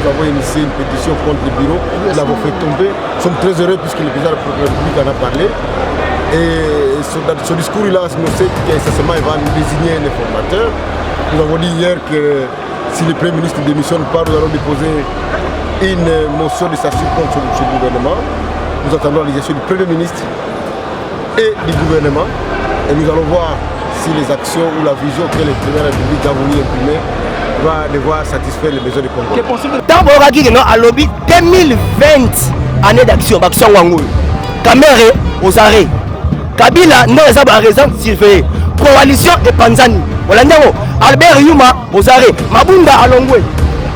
nous avons initié une pétition contre le bureau. Nous l'avons fait tomber. Nous sommes très heureux puisque le président de la République en a parlé. Et dans ce discours, il a annoncé qu'incessamment il va nous désigner un informateur. Nous avons dit hier que si le Premier ministre ne démissionne pas, nous allons déposer une motion de censure contre ce gouvernement. Nous attendons la législation du Premier ministre et du gouvernement. Et nous allons voir si les actions ou la vision que le président de la République a voulu imprimer va devoir satisfaire les besoins du Congo. Tant que nous avons lobby 2020 année d'action, Bakson Wangou, Kamere aux arrêts, Kabila, non, ça va raison surveiller. Coalition et Panzani, Albert Yuma aux arrêts, Mabunda à Longwe,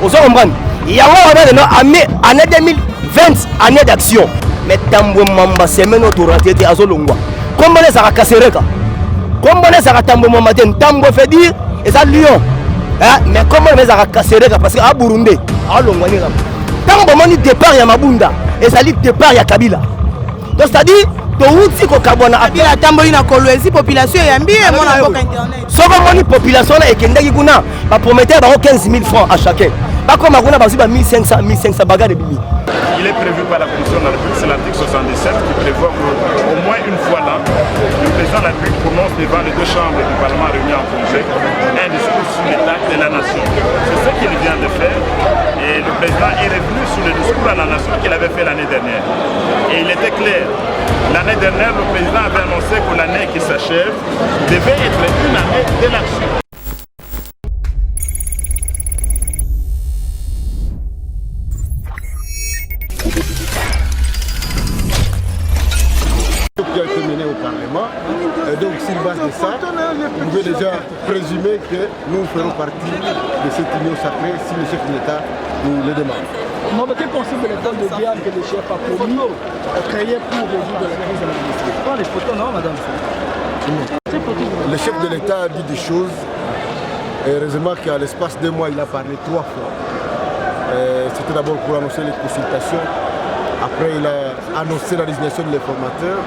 aux Ombrans. Il y a un année 2020 année d'action. Mais Tambo Mamba, c'est même notre raté à Zolongwa. Comment les a cassé? Comment les a Tambo Mamba, Tambo fait dire, et ça Lyon. Mais comment les a cassé? Parce qu'à Burundi, à Longwani, Tambo Mani départ, il y a Mabunda, et ça dit départ, il y a Kabila. Donc c'est-à-dire, Touti ko Kabona Kabila Tambo ina kolwezi population ya mbi et mon avocat internet. Soko moni population na ekendaki kuna, ba prometteur ba 15 000 francs à chacun. Ba comme kuna ba 1500 bagarre de bimi. Il est prévu par la Commission de la République, c'est l'article 77 qui prévoit qu'au moins une fois l'an, le président de la République prononce devant les deux chambres du Parlement réunis en congé un discours sur l'état de la nation. C'est ce qu'il vient de faire et le président est revenu sur le discours à la nation qu'il avait fait l'année dernière. Et il était clair, l'année dernière, le président avait annoncé que l'année qui s'achève devait être une année de l'action. Qui a été mené au Parlement. Et donc, sur base de ça, vous pouvez déjà présumer que nous ferons partie de cette union sacrée si le chef de l'État nous le demande. Que pensez-vous de l'état de diable que le chef a promis créer pour résoudre la crise de l'administration? Pas les photos, non, madame? Le chef de l'État a dit des choses. Et heureusement qu'à l'espace de 2 mois, il a parlé 3 fois. C'était d'abord pour annoncer les consultations. Après, il a annoncé la désignation de l'informateur.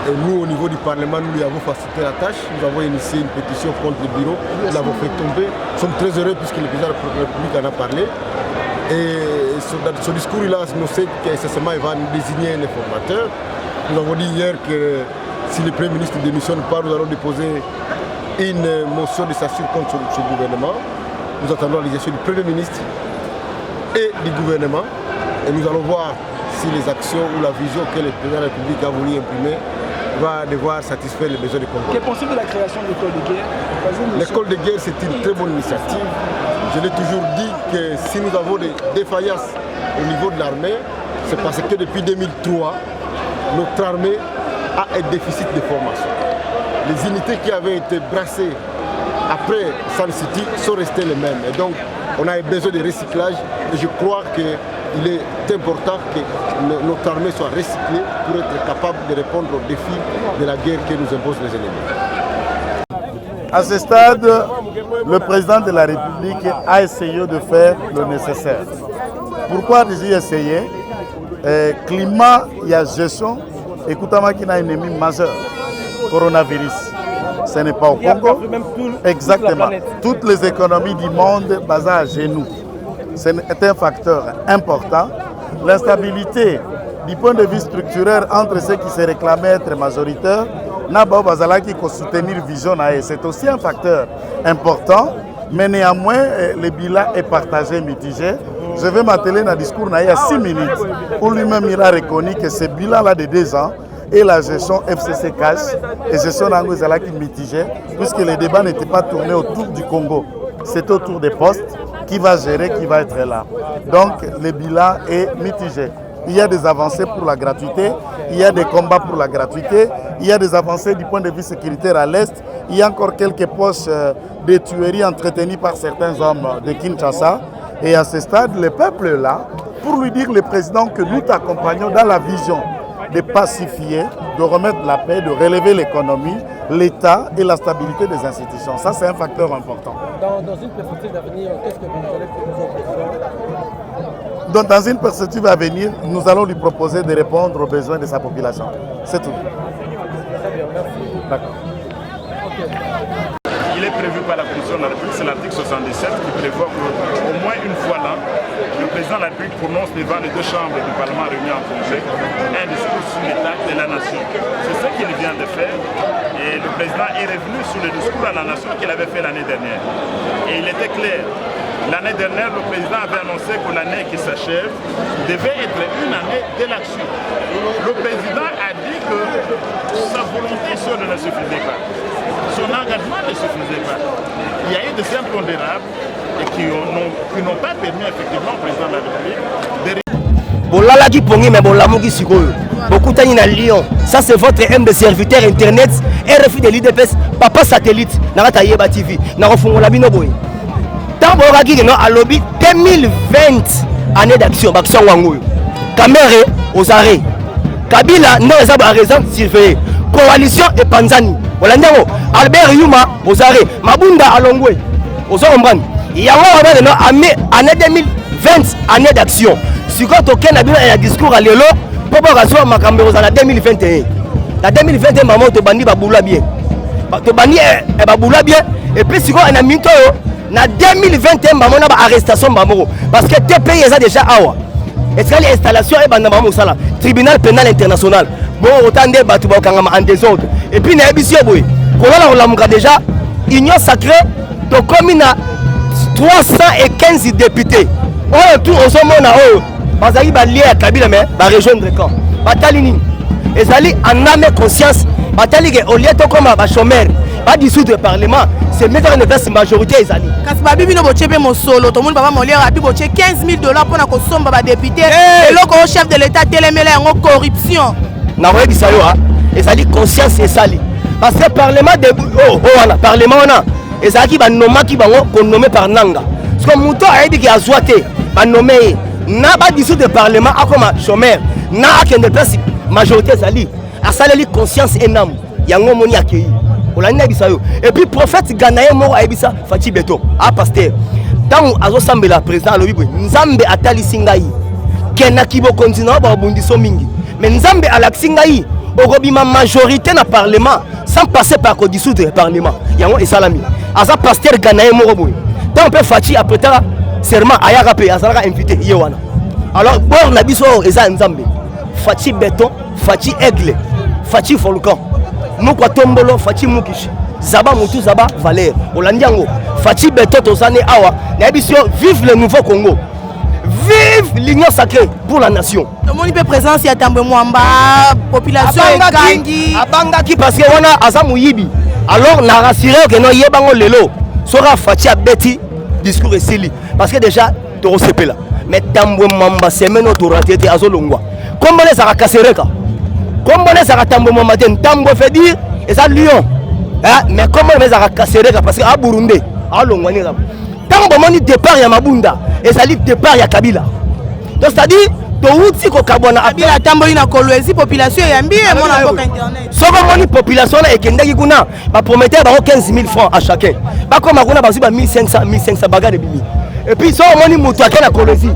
Et nous, au niveau du Parlement, nous lui avons facilité la tâche. Nous avons initié une pétition contre le bureau. Nous l'avons fait tomber. Nous sommes très heureux puisque le président de la République en a parlé. Et dans son discours, il a annoncé qu'incessamment il va nous désigner un informateur. Nous avons dit hier que si le Premier ministre ne démissionne pas, nous allons déposer une motion de censure contre ce gouvernement. Nous attendons la législation du Premier ministre et du gouvernement. Et nous allons voir si les actions ou la vision que le président de la République a voulu imprimer va devoir satisfaire les besoins du Congo. Que pensez-vous de la création de l'école de guerre? L'école de guerre, c'est une très bonne initiative. Je l'ai toujours dit que si nous avons des défaillances au niveau de l'armée, c'est parce que depuis 2003, notre armée a un déficit de formation. Les unités qui avaient été brassées après Sun City sont restées les mêmes. Et donc, on a besoin de recyclage. Et je crois qu'il est important que notre armée soit recyclée pour être capable de répondre aux défis de la guerre que nous imposent les ennemis. À ce stade, le président de la République a essayé de faire le nécessaire. Pourquoi j'ai essayé? Climat, il y a gestion. Écoutez-moi qu'il y a un ennemi majeur, coronavirus. Ce n'est pas au Congo. Exactement. Toutes les économies du monde basées à genoux. C'est un facteur important. L'instabilité du point de vue structurel entre ceux qui se réclamaient être majoritaires, qui soutenir vision, c'est aussi un facteur important. Mais néanmoins, le bilan est partagé, mitigé. Je vais m'atteler dans le discours il y a 6 minutes où lui-même il a reconnu que ce bilan-là de 2 ans et la gestion FCC cash et gestion d'Angouzala qui mitigée, puisque les débats n'étaient pas tournés autour du Congo, c'était autour des postes, qui va gérer, qui va être là. Donc le bilan est mitigé. Il y a des avancées pour la gratuité, il y a des combats pour la gratuité, il y a des avancées du point de vue sécuritaire à l'Est, il y a encore quelques poches de tueries entretenues par certains hommes de Kinshasa. Et à ce stade, le peuple est là pour lui dire, le président, que nous t'accompagnons dans la vision de pacifier, de remettre la paix, de relever l'économie, l'État et la stabilité des institutions. Ça, c'est un facteur important. Dans une perspective d'avenir, qu'est-ce que vous allez proposer au président? Donc, dans une perspective à venir, nous allons lui proposer de répondre aux besoins de sa population. C'est tout. Très bien, merci. D'accord. Il est prévu par la Commission de la République, c'est l'article 77 qui prévoit qu'au moins une fois l'an, le président de la République prononce devant les deux chambres du Parlement réunis en congé un discours sur l'état de la nation. C'est ce qu'il vient de faire. Et le président est revenu sur le discours à la nation qu'il avait fait l'année dernière. Et il était clair. L'année dernière, le président avait annoncé que l'année qui s'achève devait être une année d'élection. Le président a dit que sa volonté seule ne suffisait pas. Son engagement ne suffisait pas. Il y a eu des impondérables et qui n'ont pas permis effectivement au président de la République de... Bolalaki pongi mais bolamuki sikoyo. Beaucoup de na Lyon. Ça c'est votre M de serviteur internet. RFI de l'IDPS, papa satellite. Narata Yeba TV. Narofungola bino boy. Tant boraki que non à lobby 2020 année d'action baction wangoyo. Kamere aux arrêts. Kabila non ça ba raison surveiller. Coalition et Panzani. Olandiamo Albert Yuma aux arrêts. Mabunda alongwe. Aux comprendre. Il y a année 2020 année d'action. Si quand aucun a un discours à l'élo, pour pouvoir ma caméra en 2021. La 2021 maman te bandi baboula bien. Te bandi e baboula bien et puis si quand on a mis toi na 2021 maman na arrestation maman parce que tes pays ça déjà awa. Est-ce que l'installation est banda maman sala tribunal pénal international. Bon autant de batu ba kangama en désordre et puis na ebisio boy. Kola la muka déjà union sacrée to commune 315 députés. Oh tout au sommet na oh. Bazali ba lié à Kabila mais ba rejoindre camp. Batalini. Ezali en âme et conscience. Batali que au lieu de comme ba chômeur, ba dissoudre le parlement, c'est mettre une place majorité ezali. Kasi ba bibi no bochebe mo solo, to monde baba mo lié abi boche $15,000 pour na ko somba ba député. Et loko chef de l'état telemela en corruption. Na roye bisayo ha. Ezali conscience ezali. Parce que parlement de wana, parlement wana. Ezali ba nomaki bango ko nommé par Nanga. Parce que muto a dit que azwate ba nommé na ba dissoudre le parlement a comme chômeur. Na akende place majorité ezali. Asaleli conscience énorme. Yango moni akei. Olanda bisayo. Et puis prophète Ganaye moko ayebisa Fati Beto a pasteur. Tant azo sambela président lobi boy. Nzambe atali singai. Kena kibo continue ba bundiso mingi. Mais Nzambe alaksi ngai okobima majorité na parlement sans passer par ko dissoudre le parlement. Yango esalami. Asa pasteur Ganaye moko boy. Tant on peut Fati après ta serment ayaka pe azalaka invité yewana. Alors bor na biso eza Nzambe. Fati Beton, Fati Aigle, Fati Volcan. Mukwa Tombolo, Fati Mukishi. Zaba Moutou Zaba Valère. Olandiango. Fati Beton Tozane Awa. Nabisio, vive le nouveau Congo. Vive l'union sacrée pour la nation. Le monde peut présence ya Tambwe Mwamba, population Kangi. Abangaki parce que on a Azamu Yibi. Alors na rassuré que non yebango lelo. Sera Fati Abeti discours et Sili. Parce que déjà Toro Sepela. Mais Tambwe Mwamba semaine autoraté azolongwa. Comment les a casséré? Comment les a Tambwe Mwamba Tambwe fait dire et ça Lyon. Mais comment les a casséré parce que à Burundi, à Longwani. Tambwe moni départ ya Mabunda et ça dit départ ya Kabila. Donc c'est-à-dire to ko kabona Kabila Tambwe na kolwezi population ya mbi et mon aboka internet. Soko moni population na ekendaki kuna ba promettait ba 15 000 francs à chacun. Ba comme kuna ba 1500 bagarre de bimi. Et puis soko moni mutu akena kolwezi.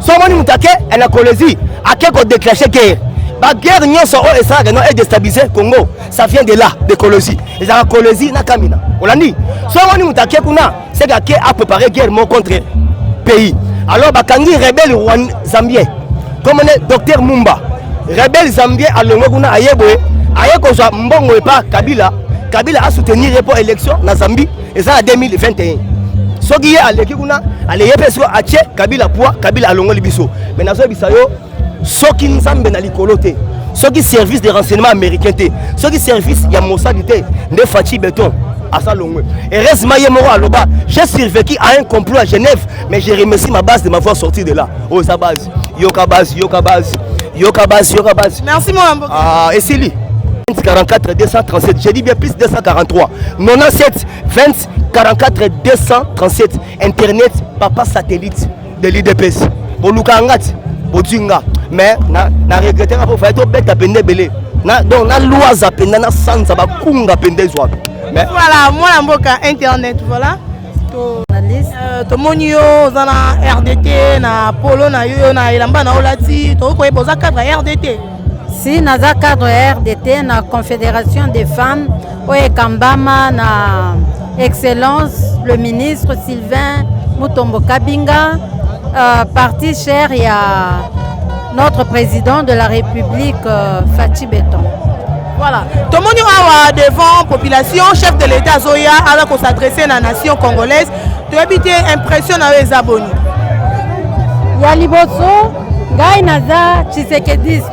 Soko moni mutu akena kolwezi akeko déclencher guerre. La guerre est déstabilisée Congo. Ça vient de là, de Colosie. Et ça Colosie na Kamina. On l'a dit. Soit on nous taqué kuna, c'est que a préparé guerre contre pays. Alors bakangi rebelle zambien. Comme le docteur Mumba, rebelle zambien à l'Ongo kuna ayeboé, ayeko soit mbongo et pas Kabila. Kabila a soutenu pour élection na Zambie et ça en 2021. Soki à l'équipe à l'époque à Tché Kabila poids Kabila à l'Ongo libiso. Mais na zo bisayo soki nzambe na likolo te soki service de renseignement américain te soki service ya Mossad te ne Fati Beton à sa longue heureusement yemoro aloba j'ai survécu à un complot à Genève mais je remercie ma base de m'avoir sorti de là oh sa base yoka base merci mon ambo et c'est lui 44 237 j'ai dit bien plus 243 97 20 44 237 internet papa satellite de l'IDPS boluka ngati botinga mais na regretter pour faire to beta pende belé na donc na loi za penda na sanza ba kunga pende zwa mais voilà moi la mboka internet voilà to journaliste to monio zana RDT na polo na yo na ilamba na olati to ko eboza cadre RDT si naza cadre RDT na confédération des femmes oye kambama na excellence le ministre Sylvain Mutombo Kabinga parti cher, il y a notre président de la République, Fachi Béton. Voilà. Tout le monde est devant la population, chef de l'État Zoya, alors qu'on s'adressait à la nation congolaise. Tu as habité impression avec les abonnés. Yaliboso, Gaï Naza, Tshisekediste.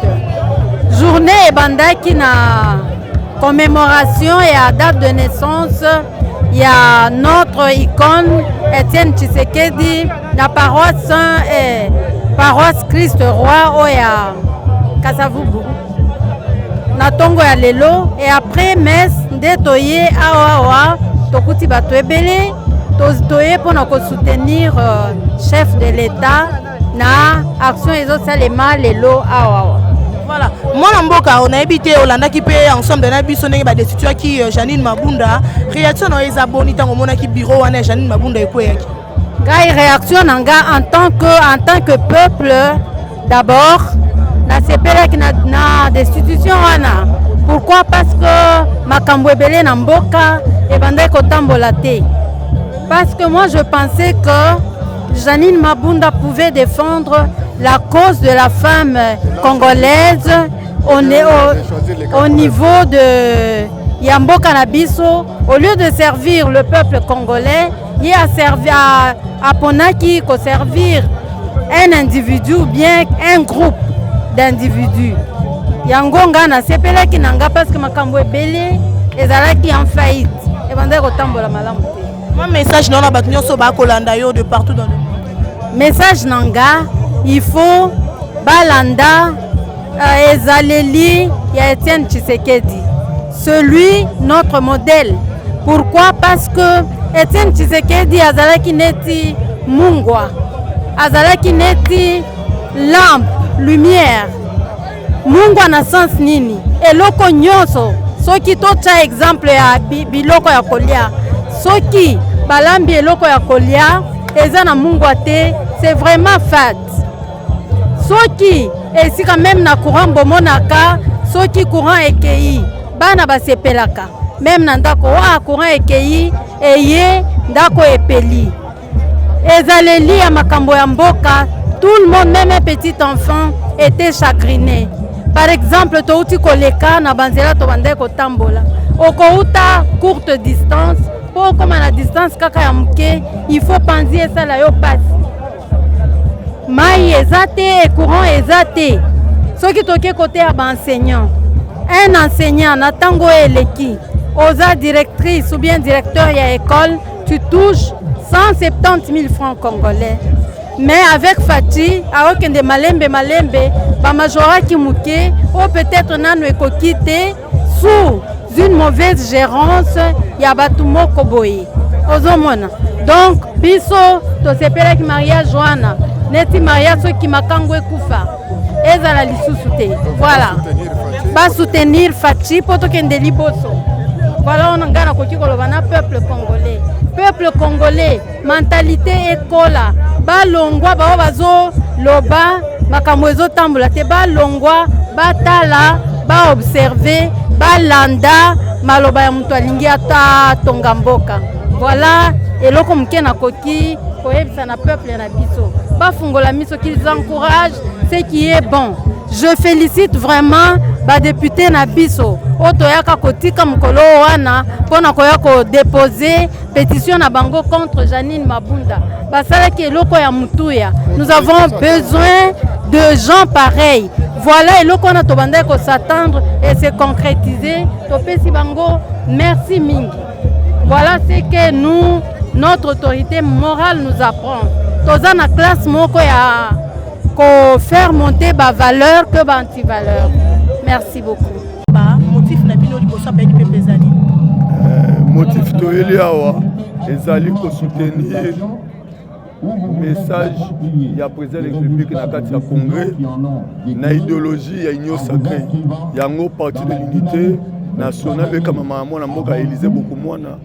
Journée et bandaki na commémoration et à date de naissance, il y a notre icône Étienne Tshisekedi, la paroisse Saint et paroisse Christ Roi, Oya Kasavubu. Na tongo ya lelo et après messe ndetoye awa tokuti bato ebele toye pour nous soutenir chef de l'État na action ezosalema lelo awa. Voilà. Moi, on a habité au Landa qui paye ensemble de Nabiso des situations qui Janine Mabunda. Réaction dans les abonnés, tant que bureau, on a Janine Mabunda et quoi. Réaction en tant que peuple, d'abord, la CPL qui a des institutions. Pourquoi? Parce que Makambouebele Namboka et Bandai Kotambolate. Parce que moi, je pensais que Janine Mabunda pouvait défendre la cause de la femme congolaise au niveau de Yamboka Nabiso. Au lieu de servir le peuple congolais, il a servi à Ponaki pour servir un individu ou bien un groupe d'individus. Yangonga na sepela ki nanga parce que makambo ebele ezalaki en faillite. Et bandai kotambola malamu te. Mon message non na bato nyonso ba kolanda yo de partout dans le monde. Message nanga, il faut balanda ezaleli ya Étienne Tshisekedi. Celui notre modèle. Pourquoi? Parce que Étienne Tshisekedi azalaki neti mungwa. Azalaki neti lampe, lumière. Mungwa na sens nini? Eloko nyonso soki tocha exemple ya biloko ya kolia. Soki balambi eloko ya kolia eza na mungwa te, c'est vraiment fade. Soki esika même na courant bomonaka, soki courant ekei bana basepelaka. Même na ndako wa courant ekei eye ndako epeli. Ezaleli ya makambo ya mboka, tout le monde, même un petit enfant, était chagriné. Par exemple, touti koleka na banzela to bande ko tambola. Okouta courte distance, pour comme à la distance kaka ya muke, il faut penser ça la yo passe. Mai ezate et courant ezate. Ce qui toke côté à enseignant. Un enseignant na tango eleki, oza directrice ou bien directeur ya école, tu touches 170 000 francs congolais. Mais avec Fachi, avec des malembe, ba majora qui mouke, ou peut-être nanu ekokite sous une mauvaise gérance, ya batumo koboye. Ozomona. Donc, biso, to sepela ki mariage joana, neti mariage qui makangwe kufa. Ezala lisusu te. Voilà. Ba soutenir Fachi poto kendeli boso. Voilà, on a ngana koti kolobana peuple congolais. Peuple congolais, mentalité écola. Ba longwa ba bazo loba makambo ezo tambola te ba longwa ba tala ba observer ba landa maloba ya mutu alingi ata tonga mboka. Voilà, eloko muke na koki koyebisa na peuple na biso. Ba fungola miso qu'ils encouragent ce qui est bon. Je félicite vraiment ba député na biso otoyaka kotika mukolo wana pona koyako déposer pétition na bango contre Janine Mabunda. Basala ki eloko ya mutuya. Nous avons besoin de gens pareils. Voilà eloko na tobanda ko s'attendre et se concrétiser. Topesi bango merci mingi. Voilà ce que nous, notre autorité morale nous apprend. Toza na classe moko ya ko faire monter ba valeur que ba anti-valeur. Merci beaucoup. Motif na bino liboso ba équipe pesani. Motif to eliawa ezali ko soutenir message ya président de la République na kati ya congrès na idéologie ya union sacrée yango parti de l'unité nationale kama mama na mboka Élysée beaucoup mwana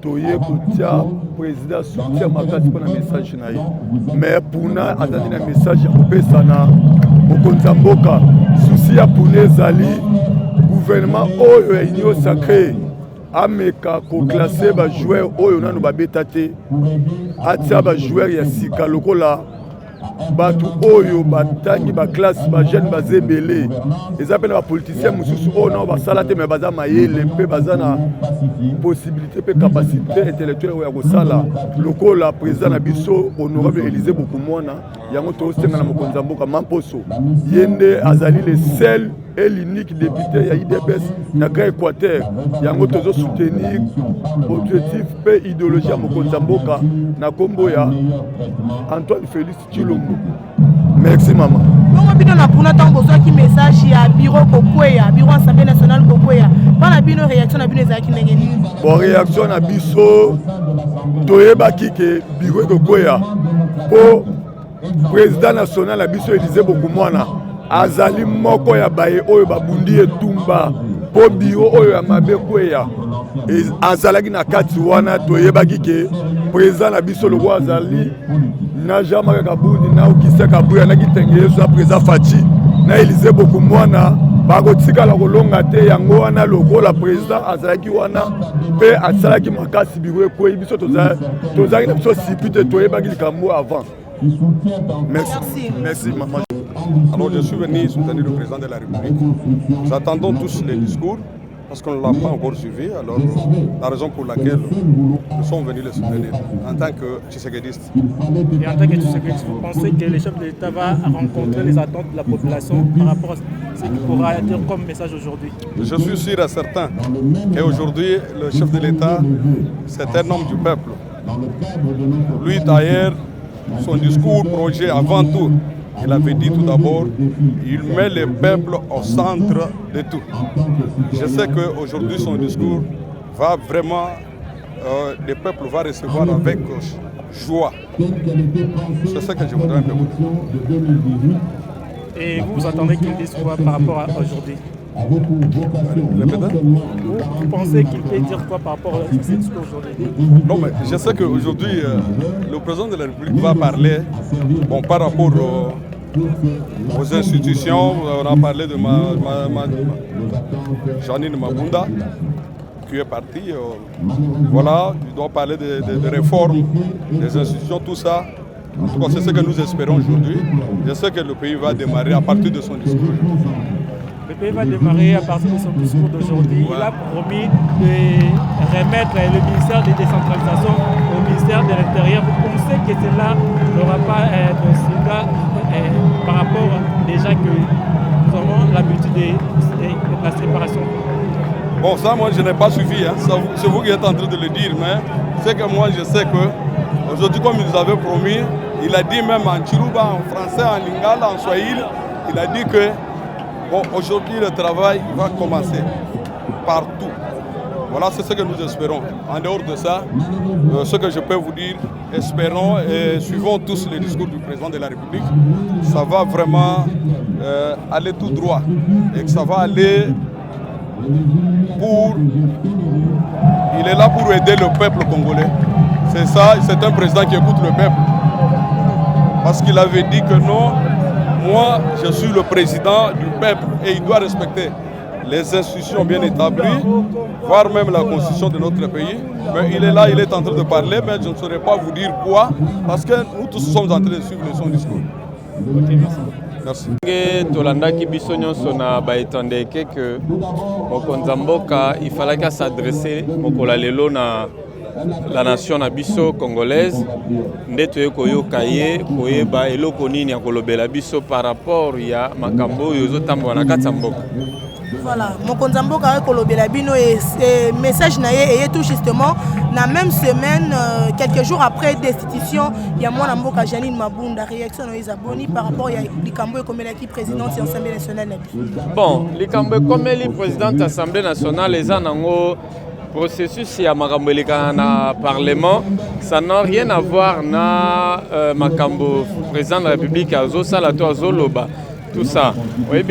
toye kotia président soutien makati pour na message na ye mais puna atandi na message ya kopesa na bokonza mboka souci ya puna ezali gouvernement oyo ya union sacrée ameka ko classer ba joueur oyo nanu babeta te atia ba joueur ya sika lokola bato oyo batangi baklasse bajeune baza ebele eza mpe na bapoliticien mosusu oyo nao basala te me baza mayele mpe baza na possibilité mpe capacité intellectuelle oyo ya kosala lokola président na biso honorable Élysée Bokumwana yango tosenga na mokonzi ya mboka Mamposo ye nde azali le seul et l'unique député ya IDPS na Grand Équateur yango tozo soutenir objectif mpe idéologie ya mokonzi ya mboka na kombo ya Antoine Félix Tshilombo. Merci maman. Bongo bino na puna tango qui message ya bureau Kokweya, bureau Assemblée nationale Kokweya. Pas na bino réaction na bino ezaki ndenge nini? Bon réaction na biso toyebaki ke bureau Kokweya po président national na biso Élysée Bokumwana azali moko ya baye oyo babundi etumba po bureau oyo ya mabe kweya azalaki na kati wana toyebaki ke président na biso loko azali na Jean-Marc Kabundi na Okise Kabuya na kitenge yesu ya président Fachi na Élysée Bokumwana bakotikala kolonga te yango wana lokola président azalaki wana mpe asalaki makasi bureau ekweyi biso tozalaki na biso sipi te toyebaki likambo avant. Merci maman. Alors je suis venu soutenir le président de la République. Nous attendons tous les discours parce qu'on ne l'a pas encore suivi. Alors la raison pour laquelle nous sommes venus le soutenir en tant que Tshisekedi-iste. Et en tant que Tshisekedi, vous pensez que le chef de l'État va rencontrer les attentes de la population par rapport à ce qu'il pourra dire comme message aujourd'hui? Je suis sûr et certain qu'aujourd'hui le chef de l'État c'est un homme du peuple. Lui d'ailleurs, son discours projet avant tout, il avait dit tout d'abord, il met le peuple au centre de tout. Je sais qu'aujourd'hui son discours va vraiment, le peuple va recevoir avec joie. C'est ce que je voudrais un peu vous dire. Et vous attendez qu'il dise quoi par rapport à aujourd'hui? Vous pensez qu'il peut dire quoi par rapport à ce discours aujourd'hui? Non, mais je sais qu'aujourd'hui, le président de la République va parler par rapport aux institutions. On a parlé de Janine Mabunda qui est partie. Voilà, il doit parler de réformes, des institutions, tout ça. En tout cas, c'est ce que nous espérons aujourd'hui. Je sais que le pays va démarrer à partir de son discours. Le pays va démarrer à partir de son discours d'aujourd'hui. Ouais. Il a promis de remettre le ministère de décentralisation au ministère de l'Intérieur. Vous pensez que cela n'aura pas de cela par rapport déjà que nous avons l'habitude de la séparation? Bon, ça, moi, je n'ai pas suivi. Hein. C'est vous qui êtes en train de le dire. Mais c'est que moi, je sais qu'aujourd'hui, comme il nous avait promis, il a dit même en Chiluba, en français, en lingala, en swahili, il a dit que aujourd'hui, le travail va commencer partout. Voilà, c'est ce que nous espérons. En dehors de ça, ce que je peux vous dire, espérons et suivons tous les discours du président de la République. Ça va vraiment aller tout droit et que ça va aller pour... Il est là pour aider le peuple congolais. C'est ça, c'est un président qui écoute le peuple. Parce qu'il avait dit que non, moi, je suis le président du peuple et il doit respecter les institutions bien établies, voire même la constitution de notre pays. Mais il est là, il est en train de parler, mais je ne saurais pas vous dire quoi, parce que nous tous sommes en train de suivre son discours. Ok, merci. Merci. Tolandaki biso nyonso na baetandeke que mokonzi mboka il fallait qu'à s'adresser mokola lelo na la nation na biso congolaise nde toyoka ye koyeba eloko nini ya kolobela biso par rapport ya makambo oyo ezotambola na kati ya mboka. Voilà, mokonzi mboka a kolobela bino et message na ye et tout justement la même semaine quelques jours après destitution il y a mwana mboka Janine Mabunda réaction na Isaboni par rapport ya likambo comme la qui présidente de l'Assemblée nationale. Bon, likambo comme li présidente de l'Assemblée nationale eza nango processus ya makambo eleka na parlement, ça n'a rien à voir na makambo président de la République azosala to azoloba tout ça. Oui,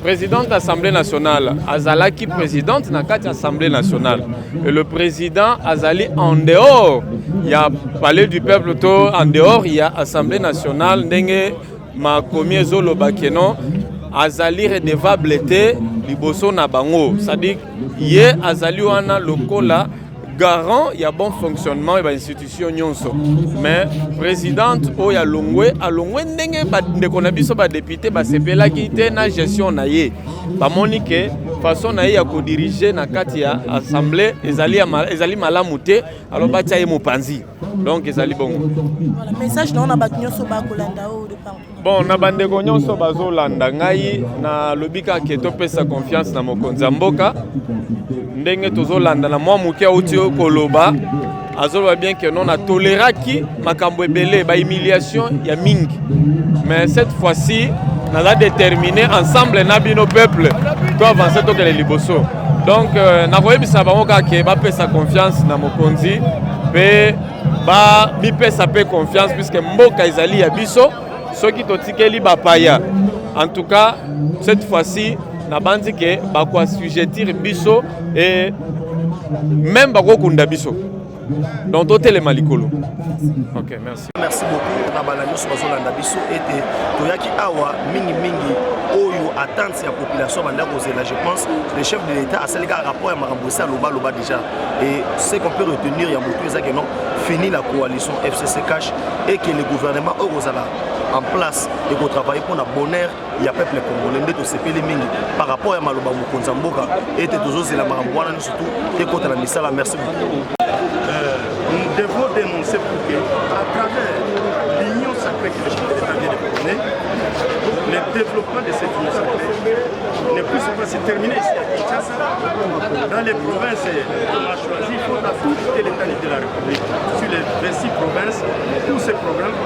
présidente de l'Assemblée nationale, Azalaki présidente na kati Assemblée nationale. Et le président Azali en dehors, il y a palais du peuple to en dehors, il y a Assemblée nationale ndenge ma komi zoloba keno Azali redevable te liboso na bango. C'est-à-dire ye Azali wana lokola garant il y a bon fonctionnement et institution nyonso mais présidente o ya longwe alongwe ndenge ba ndeko na biso ba député ba sepela ki te na gestion na ye ba monique façon na ye ya ko diriger na kati ya assemblée ezali malamu te alors ba tia ye mopanzi donc ezali bongo voilà message na ba nyonso ba kolanda o de part bon na bandeko nyonso bazolanda ngai na lobika ke topesa confiance na mokonzi ya mboka ndenge tozolanda na mwa moke auti koloba azoloba bien que non a toléraki makambo ebele ba humiliation ya mingi mais cette fois-ci naza déterminé ensemble na bino peuple to avancer tokele liboso donc nakoyebisa bango kaka bapesa confiance na mokonzi pe ba bipesa pe confiance puisque mboka ezali ya biso soki totikeli bapaya en tout cas cette fois-ci na bandi ke bakwa sujetir biso et même bakokunda biso donc totelema likolo. Ok, merci. Merci beaucoup na bala nyonso bazolanda biso ete toyaki awa mingi oyo attente ya population banda kozela. Je pense le chef de l'État a salika rapport ya makambosa loba déjà et ce qu'on peut retenir ya moto ezaki non fini la coalition FCC cash et que le gouvernement eurozala en place et qu'on travaille pour le bonheur il y a peuple congolais de sepeli mingi par rapport à maloba mokonza mboka et tous la marambouana surtout et contre la misala. Merci beaucoup. Nous devons dénoncer pour que à travers l'union sacrée que le chef de l'État vient de prôner, le développement de cette union sacrée ne puisse pas se terminer ici à Kinshasa. Dans les provinces qu'on a choisies, il faut tout l'État de la République. Sur les 26 provinces, tous ces programmes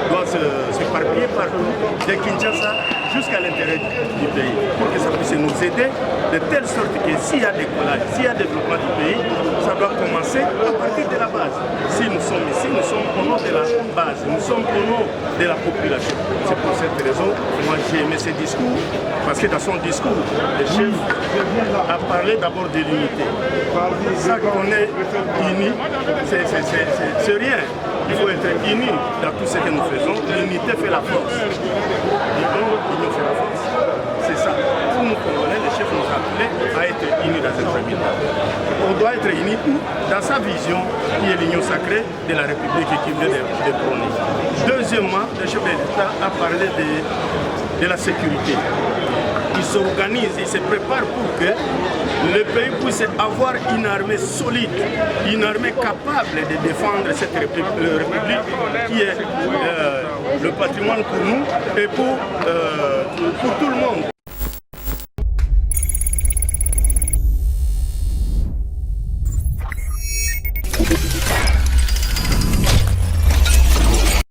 doivent s'éparpiller partout, de Kinshasa jusqu'à l'intérieur du pays, pour que ça puisse nous aider de telle sorte que s'il y a décollage, s'il y a développement du pays, ça doit commencer à partir de la base. Si nous sommes ici, nous sommes au nom de la base, nous sommes au nom de la population. C'est pour cette raison que moi j'ai aimé ce discours, parce que dans son discours, le chef a parlé d'abord de l'unité. Ça qu'on est unis, c'est rien. Il faut être unis dans tout ce que nous faisons. L'unité fait la force. Et donc, l'union fait la force. C'est ça. Pour nous Congolais, le chef nous a appelés à être unis dans cette famille. On doit être unis dans sa vision qui est l'union sacrée de la République qui vient de prôner. Deuxièmement, le chef de l'État a parlé de la sécurité. Il s'organise, il se prépare pour que le pays puisse avoir une armée solide, une armée capable de défendre cette république qui est le patrimoine pour nous et pour tout le monde.